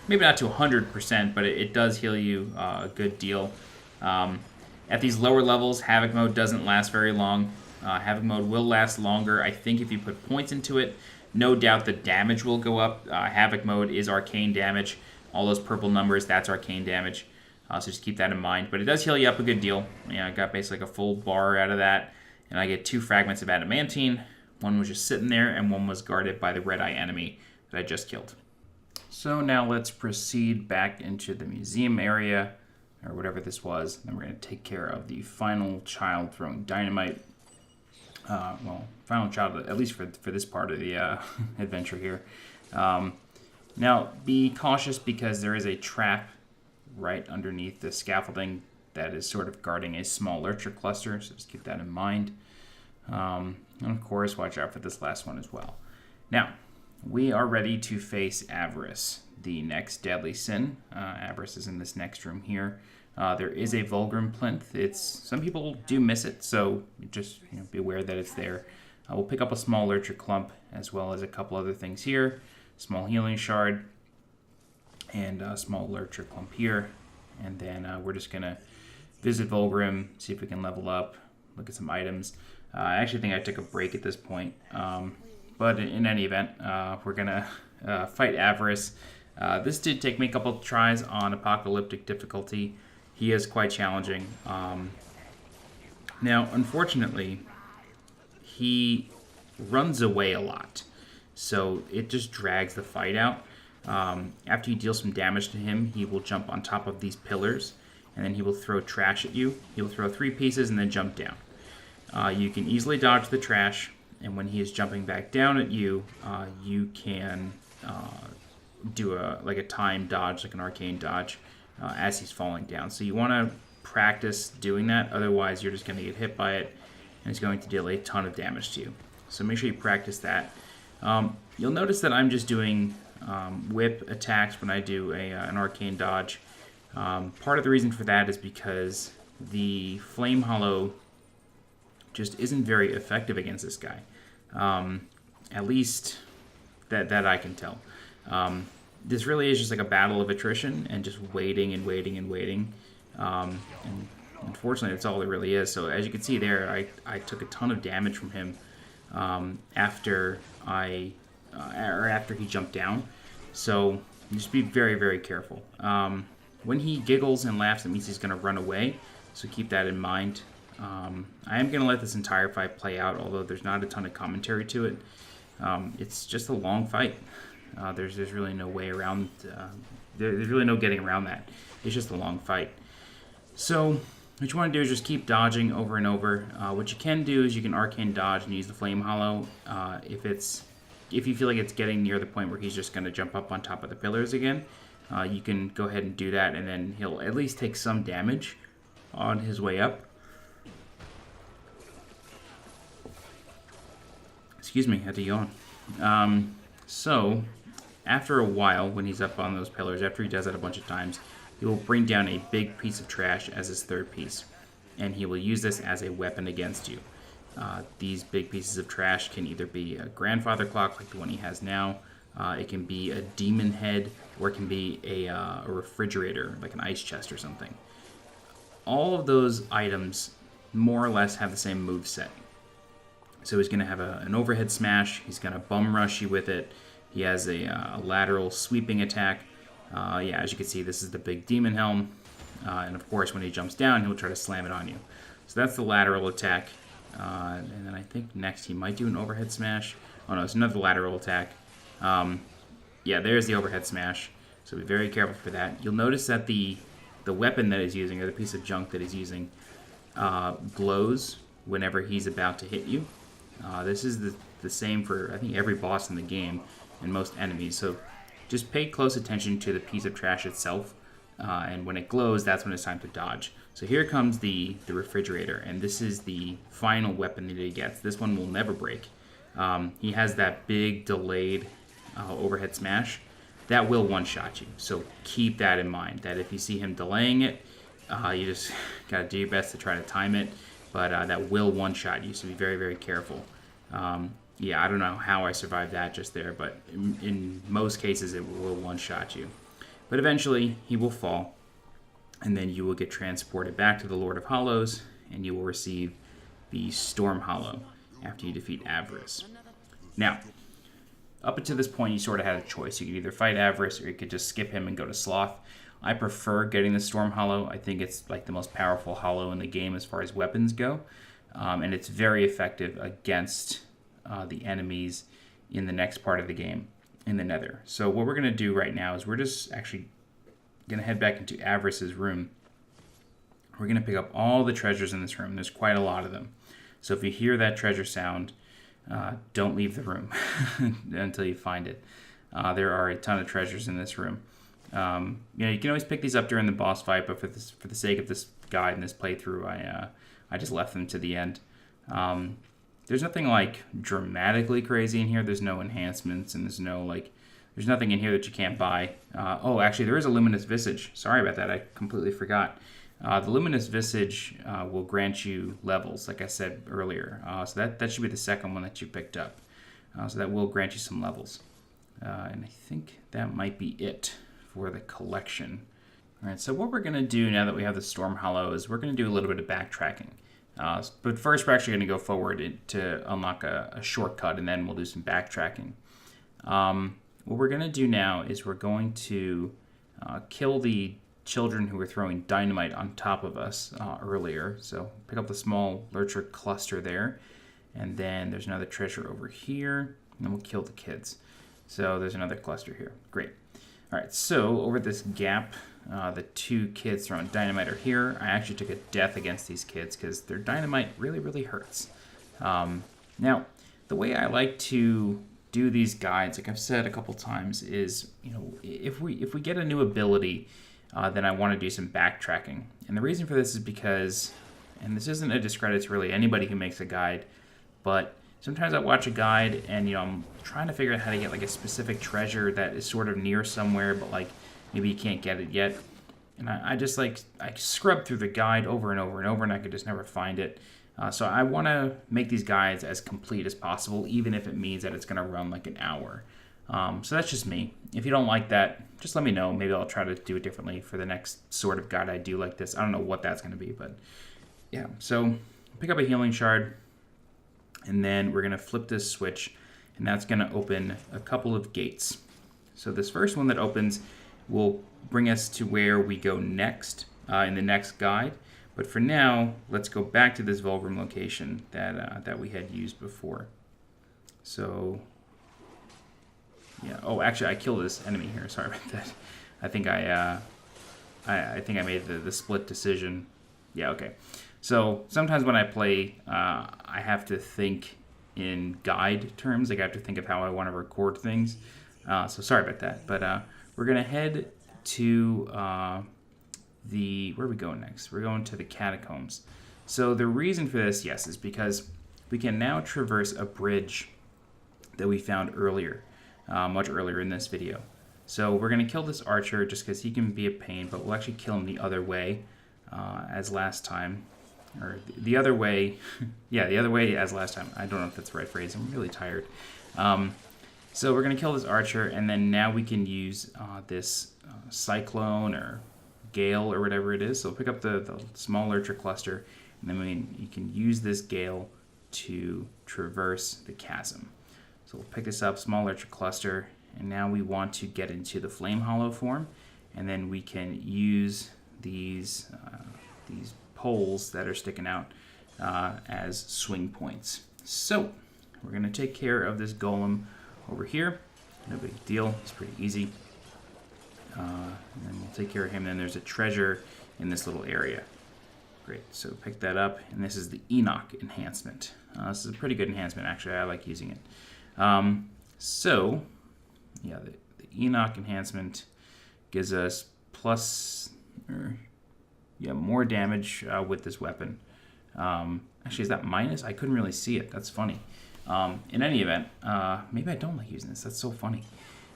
Maybe not to 100%, but it does heal you a good deal. At these lower levels, Havoc mode doesn't last very long. Havoc mode will last longer, I think, if you put points into it. No doubt the damage will go up. Havoc mode is arcane damage. All those purple numbers, that's arcane damage. So just keep that in mind. But it does heal you up a good deal. I got basically like a full bar out of that. And I get 2 fragments of adamantine. One was just sitting there, and one was guarded by the red-eye enemy that I just killed. So now let's proceed back into the museum area, or whatever this was. Then we're going to take care of the final child throwing dynamite. Well, final child, at least for this part of the adventure here. Now, be cautious because there is a trap right underneath the scaffolding that is sort of guarding a small lurcher cluster, so just keep that in mind. And of course, watch out for this last one as well. Now, we are ready to face Avarice, the next deadly sin. Avarice is in this next room here. There is a Vulgrim plinth. Some people do miss it, so just be aware that it's there. We'll pick up a small lurcher clump as well as a couple other things here. Small healing shard and a small lurcher clump here. And then we're just going to visit Vulgrim, see if we can level up, look at some items. I actually think I took a break at this point. But in any event, we're going to fight Avarice. This did take me a couple of tries on Apocalyptic difficulty. He is quite challenging. Now, unfortunately, he runs away a lot. So it just drags the fight out. After you deal some damage to him, he will jump on top of these pillars, and then he will throw trash at you. He will throw 3 pieces and then jump down. You can easily dodge the trash, and when he is jumping back down at you, you can do a time dodge, like an arcane dodge, as he's falling down. So you want to practice doing that, otherwise you're just going to get hit by it, and it's going to deal a ton of damage to you. So make sure you practice that. You'll notice that I'm just doing whip attacks when I do an arcane dodge. Part of the reason for that is because the Flame Hollow just isn't very effective against this guy. At least that I can tell. This really is just like a battle of attrition and just waiting and waiting and waiting. And unfortunately, that's all it really is. So as you can see there, I took a ton of damage from him after he jumped down. So just be very, very careful. When he giggles and laughs, it means he's going to run away. So keep that in mind. I am going to let this entire fight play out, although there's not a ton of commentary to it. It's just a long fight. There's really no way around. There's really no getting around that. It's just a long fight. So what you want to do is just keep dodging over and over. What you can do is you can arcane dodge and use the Flame Hollow. If you feel like it's getting near the point where he's just going to jump up on top of the pillars again, you can go ahead and do that, and then he'll at least take some damage on his way up. Excuse me, I had to yawn. So, after a while, when he's up on those pillars, after he does that a bunch of times, he will bring down a big piece of trash as his third piece. And he will use this as a weapon against you. These big pieces of trash can either be a grandfather clock, like the one he has now. It can be a demon head, or it can be a refrigerator, like an ice chest or something. All of those items more or less have the same move set. So he's going to have an overhead smash. He's going to bum rush you with it. He has a lateral sweeping attack. Yeah, as you can see, this is the big demon helm. And of course, when he jumps down, he'll try to slam it on you. So that's the lateral attack. And then I think next he might do an overhead smash. Oh no, it's another lateral attack. Yeah, there's the overhead smash. So be very careful for that. You'll notice that the weapon that he's using, or the piece of junk that he's using, glows whenever he's about to hit you. This is the same for, I think, every boss in the game and most enemies. So just pay close attention to the piece of trash itself. And when it glows, that's when it's time to dodge. So here comes the refrigerator, and this is the final weapon that he gets. This one will never break. He has that big delayed overhead smash. That will one-shot you, so keep that in mind, that if you see him delaying it, you just got to do your best to try to time it, but that will one-shot you, so be very, very careful. Yeah, I don't know how I survived that just there, but in most cases it will one-shot you. But eventually, he will fall, and then you will get transported back to the Lord of Hollows, and you will receive the Storm Hollow after you defeat Avarice. Now, up until this point, you sort of had a choice. You could either fight Avarice, or you could just skip him and go to Sloth. I prefer getting the Storm Hollow. I think it's like the most powerful hollow in the game as far as weapons go, and it's very effective against the enemies in the next part of the game, in the Nether. So what we're going to do right now is we're just actually going to head back into Avarice's room. We're going to pick up all the treasures in this room. There's quite a lot of them. So if you hear that treasure sound, don't leave the room until you find it. There are a ton of treasures in this room. You know, you can always pick these up during the boss fight, but for the sake of this guide and this playthrough, I just left them to the end. There's nothing like dramatically crazy in here. There's no enhancements, and there's nothing in here that you can't buy. Oh, actually, there is a Luminous Visage. Sorry about that. I completely forgot. The Luminous Visage will grant you levels, like I said earlier. So that should be the second one that you picked up. So that will grant you some levels. And I think that might be it for the collection. All right, so what we're going to do now that we have the Storm Hollow is we're going to do a little bit of backtracking. But first, we're actually going to go forward to unlock a shortcut, and then we'll do some backtracking. What we're going to do now is we're going to kill the children who were throwing dynamite on top of us earlier. So pick up the small lurcher cluster there, and then there's another treasure over here, and then we'll kill the kids. So there's another cluster here. Great. All right, so over this gap, the two kids throwing dynamite are here. I actually took a death against these kids because their dynamite really, really hurts. Now, the way I like to do these guides, like I've said a couple times, is, you know, if we get a new ability, then I want to do some backtracking. And the reason for this is because, and this isn't a discredit to really anybody who makes a guide, but sometimes I watch a guide and, you know, I'm trying to figure out how to get like a specific treasure that is sort of near somewhere, but like maybe you can't get it yet. And I just I scrub through the guide over and over and over, and I could just never find it. So I want to make these guides as complete as possible, even if it means that it's going to run like an hour. So that's just me. If you don't like that, just let me know. Maybe I'll try to do it differently for the next sort of guide I do like this. I don't know what that's going to be, but yeah. So pick up a healing shard, and then we're going to flip this switch, and that's going to open a couple of gates. So this first one that opens will bring us to where we go next in the next guide. But for now, let's go back to this Vulgrim location that we had used before. So, yeah. Oh, actually, I killed this enemy here. Sorry about that. I think I made the split decision. Yeah. Okay. So sometimes when I play, I have to think in guide terms. Like I have to think of how I want to record things. So sorry about that. But we're gonna head to where are we going next? We're going to the Catacombs. So the reason for this, yes, is because we can now traverse a bridge that we found earlier, much earlier in this video. So we're going to kill this archer just because he can be a pain, but we'll actually kill him the other way as last time. Or the other way, yeah, the other way as last time. I don't know if that's the right phrase. I'm really tired. So we're going to kill this archer, and then now we can use this cyclone or gale or whatever it is. So pick up the small lurcher cluster, and then you can use this gale to traverse the chasm. So we'll pick this up, small lurcher cluster, and now we want to get into the flame hollow form, and then we can use these poles that are sticking out as swing points. So we're going to take care of this golem over here. No big deal. It's pretty easy. And then we'll take care of him. Then there's a treasure in this little area. Great. So pick that up. And this is the Enoch enhancement. This is a pretty good enhancement, actually. I like using it. So, yeah, the Enoch enhancement gives us more damage with this weapon. Actually, is that minus? I couldn't really see it. That's funny. In any event, maybe I don't like using this. That's so funny.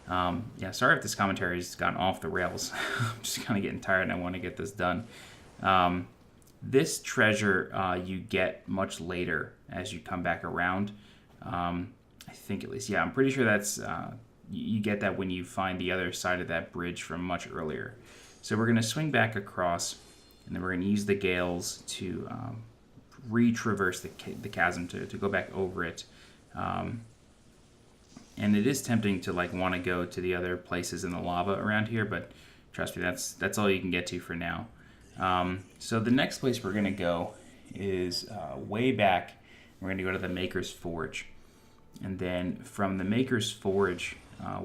Yeah, sorry if this commentary has gotten off the rails. I'm just kind of getting tired and I want to get this done. This treasure you get much later as you come back around. I think at least. Yeah, I'm pretty sure that's you get that when you find the other side of that bridge from much earlier. So we're going to swing back across, and then we're going to use the gales to retraverse the chasm, to go back over it. And it is tempting to want to go to the other places in the lava around here, but trust me, that's all you can get to for now. So the next place we're going to go is way back. We're going to go to the Maker's Forge. And then from the Maker's Forge,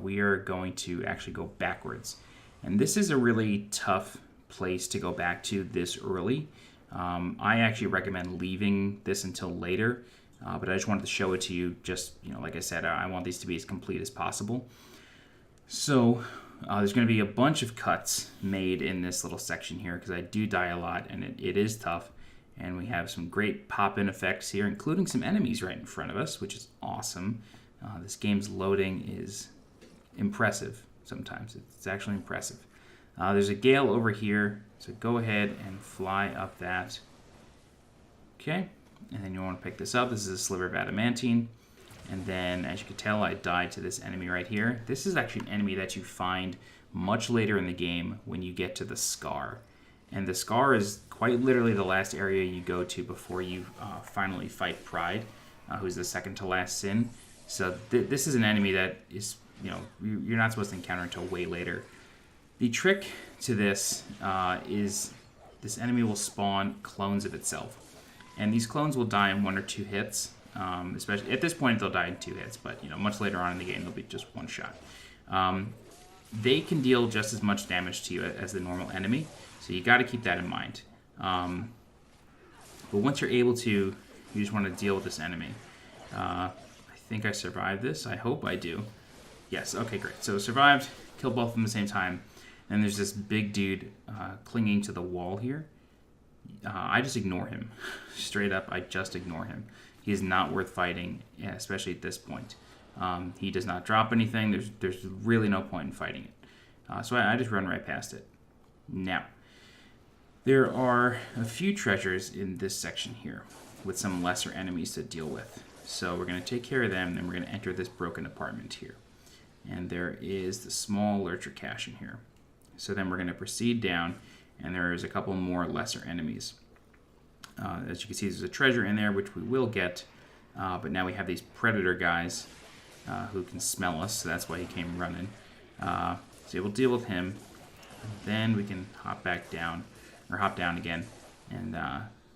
we are going to actually go backwards. And this is a really tough place to go back to this early. I actually recommend leaving this until later, but I just wanted to show it to you. Just, like I said, I want these to be as complete as possible. So there's going to be a bunch of cuts made in this little section here because I do die a lot, and it is tough. And we have some great pop-in effects here, including some enemies right in front of us, which is awesome. This game's loading is impressive sometimes. It's actually impressive. There's a gale over here, so go ahead and fly up that. Okay, and then you want to pick this up. This is a Sliver of Adamantine. And then, as you can tell, I died to this enemy right here. This is actually an enemy that you find much later in the game when you get to the Scar. And the Scar is quite literally the last area you go to before you finally fight Pride, who's the second to last sin. So this is an enemy that is, you're not supposed to encounter until way later. The trick to this is this enemy will spawn clones of itself. And these clones will die in 1 or 2 hits. Especially at this point, they'll die in 2 hits, but much later on in the game, they'll be just 1 shot. They can deal just as much damage to you as the normal enemy, so you got to keep that in mind. But once you're able to, you just want to deal with this enemy. I think I survived this. I hope I do. Yes. Okay. Great. So survived. Killed both of them at the same time. And there's this big dude clinging to the wall here. I just ignore him. Straight up, I just ignore him. He is not worth fighting, especially at this point. He does not drop anything. There's really no point in fighting it. So I just run right past it. Now, there are a few treasures in this section here with some lesser enemies to deal with. So we're going to take care of them, and then we're going to enter this broken apartment here. And there is the small lurcher cache in here. So then we're going to proceed down, and there's a couple more lesser enemies. As you can see, there's a treasure in there, which we will get, but now we have these predator guys who can smell us, so that's why he came running. So we'll deal with him, and then we can hop down again, and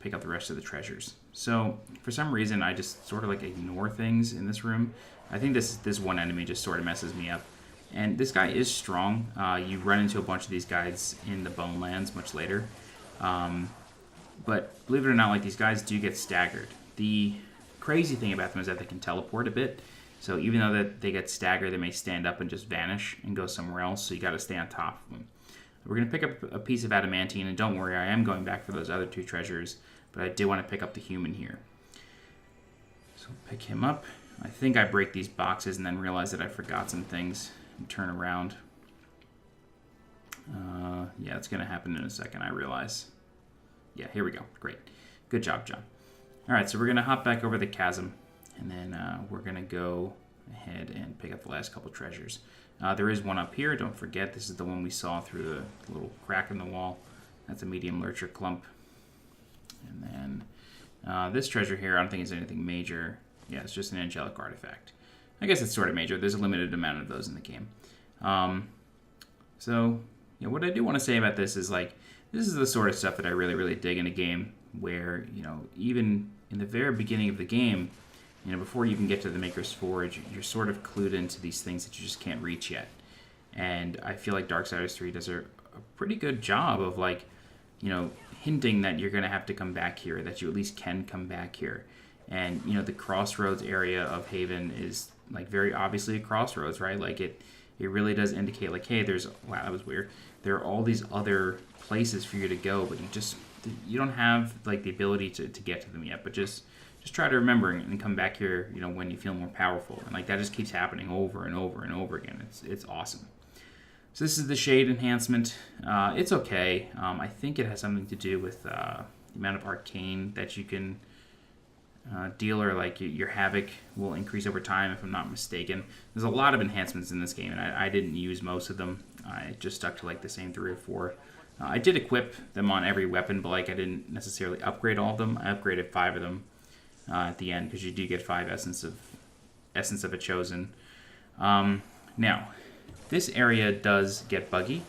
pick up the rest of the treasures. So for some reason, I just sort of ignore things in this room. I think this one enemy just sort of messes me up. And this guy is strong. You run into a bunch of these guys in the Bone Lands much later. But believe it or not, these guys do get staggered. The crazy thing about them is that they can teleport a bit. So even though that they get staggered, they may stand up and just vanish and go somewhere else. So you got to stay on top of them. We're going to pick up a piece of adamantine, and don't worry, I am going back for those other 2 treasures, but I did want to pick up the human here. So pick him up. I think I break these boxes and then realize that I forgot some things and turn around. Yeah, it's going to happen in a second, I realize. Yeah, here we go. Great. Good job, John. All right, so we're going to hop back over the chasm, and then we're going to go ahead and pick up the last couple treasures. There is one up here. Don't forget, this is the one we saw through the little crack in the wall. That's a medium lurcher clump. And then this treasure here, I don't think is anything major. Yeah, it's just an angelic artifact. I guess it's sort of major. There's a limited amount of those in the game. So, yeah, what I do want to say about this is, like, this is the sort of stuff that I really, really dig in a game where, you know, even in the very beginning of the game, you know, before you even get to the Maker's Forge, you're sort of clued into these things that you just can't reach yet. And I feel like Darksiders 3 does a pretty good job of, like, you know, hinting that you're going to have to come back here, that you at least can come back here. And, you know, the crossroads area of Haven is, like, very obviously a crossroads, right? Like, it really does indicate, like, hey, there's, wow, that was weird. There are all these other places for you to go, but you don't have, like, the ability to get to them yet. But just try to remember and come back here, you know, when you feel more powerful. And, like, that just keeps happening over and over and over again. It's awesome. So this is the shade enhancement. It's okay. I think it has something to do with the amount of arcane that you can deal, or like your havoc will increase over time, if I'm not mistaken. There's a lot of enhancements in this game, and I didn't use most of them. I just stuck to like the same 3 or 4. I did equip them on every weapon, but like I didn't necessarily upgrade all of them. I upgraded 5 of them at the end, because you do get 5 essence of a chosen. Now, this area does get buggy.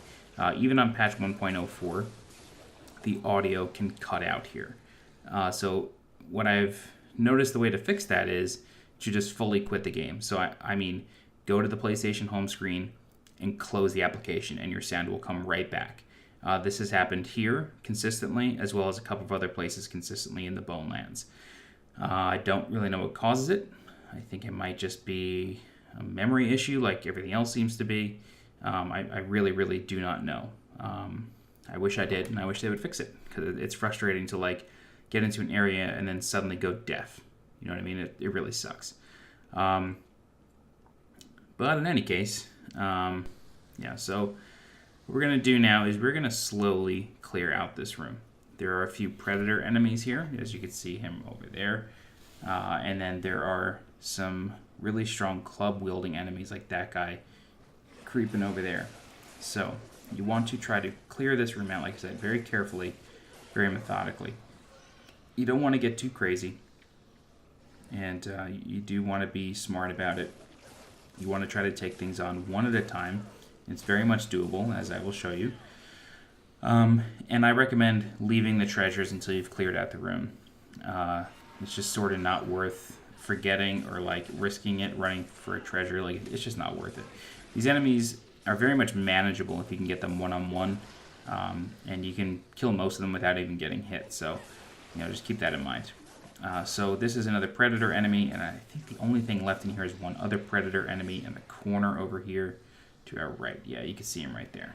Even on patch 1.04, the audio can cut out here. So what I've noticed, the way to fix that is to just fully quit the game. So I mean, go to the PlayStation home screen and close the application, and your sound will come right back. This has happened here consistently, as well as a couple of other places consistently in the Bonelands. I don't really know what causes it. I think it might just be a memory issue, like everything else seems to be. I really, really do not know. I wish I did, and I wish they would fix it, because it's frustrating to like get into an area and then suddenly go deaf. You know what I mean? It really sucks. But in any case, yeah, so what we're going to do now is we're going to slowly clear out this room. There are a few predator enemies here, as you can see him over there. And then there are some really strong club-wielding enemies like that guy creeping over there. So you want to try to clear this room out, like I said, very carefully, very methodically. You don't want to get too crazy, and you do want to be smart about it. You want to try to take things on one at a time. It's very much doable, as I will show you. And I recommend leaving the treasures until you've cleared out the room. It's just sort of not worth forgetting or like risking it running for a treasure. Like, it's just not worth it. These enemies are very much manageable if you can get them one-on-one, and you can kill most of them without even getting hit. So, you know, just keep that in mind. So this is another predator enemy, and I think the only thing left in here is one other predator enemy in the corner over here to our right. Yeah, you can see him right there.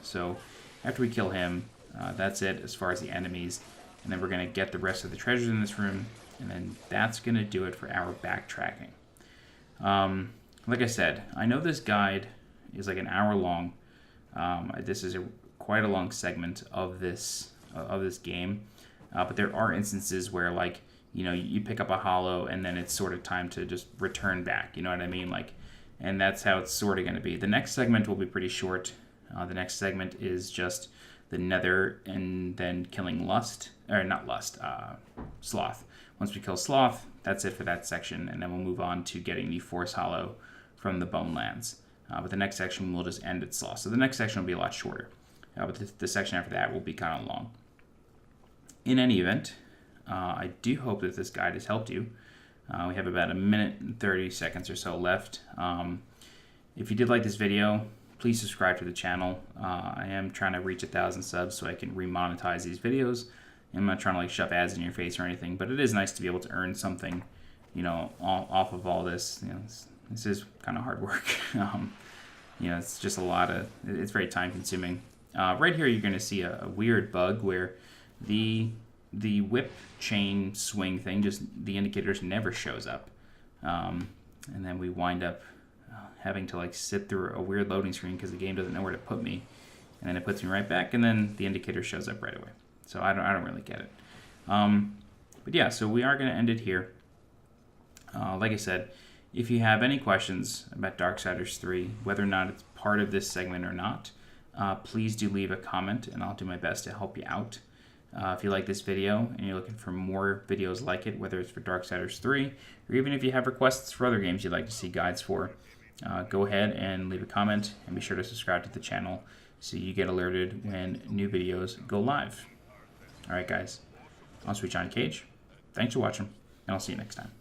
So after we kill him, that's it as far as the enemies. And then we're going to get the rest of the treasures in this room, and then that's going to do it for our backtracking. Like I said, I know this guide is like an hour long. This is quite a long segment of this game, but there are instances where, like, you know, you pick up a hollow and then it's sort of time to just return back. You know what I mean? Like, and that's how it's sort of going to be. The next segment will be pretty short. The next segment is just the Nether and then killing Sloth. Once we kill Sloth, that's it for that section, and then we'll move on to getting the Force Hollow from the Bonelands. But the next section will just end at Sloth. So the next section will be a lot shorter. But the section after that will be kind of long. In any event, I do hope that this guide has helped you. We have about 1 minute and 30 seconds or so left. If you did like this video, please subscribe to the channel. I am trying to reach 1,000 subs so I can remonetize these videos. I'm not trying to like shove ads in your face or anything, but it is nice to be able to earn something, you know, off of all this. You know, this is kind of hard work. You know, it's just it's very time consuming. Right here, you're going to see a weird bug where the whip chain swing thing, just the indicators never shows up. And then we wind up having to like sit through a weird loading screen because the game doesn't know where to put me, and then it puts me right back, and then the indicator shows up right away. So I don't really get it. But yeah, so we are going to end it here. Like I said, if you have any questions about Darksiders 3, whether or not it's part of this segment or not, please do leave a comment, and I'll do my best to help you out. If you like this video and you're looking for more videos like it, whether it's for Darksiders 3, or even if you have requests for other games you'd like to see guides for, go ahead and leave a comment, and be sure to subscribe to the channel so you get alerted when new videos go live. Alright guys, I'm Sweet Johnny Cage. Thanks for watching, and I'll see you next time.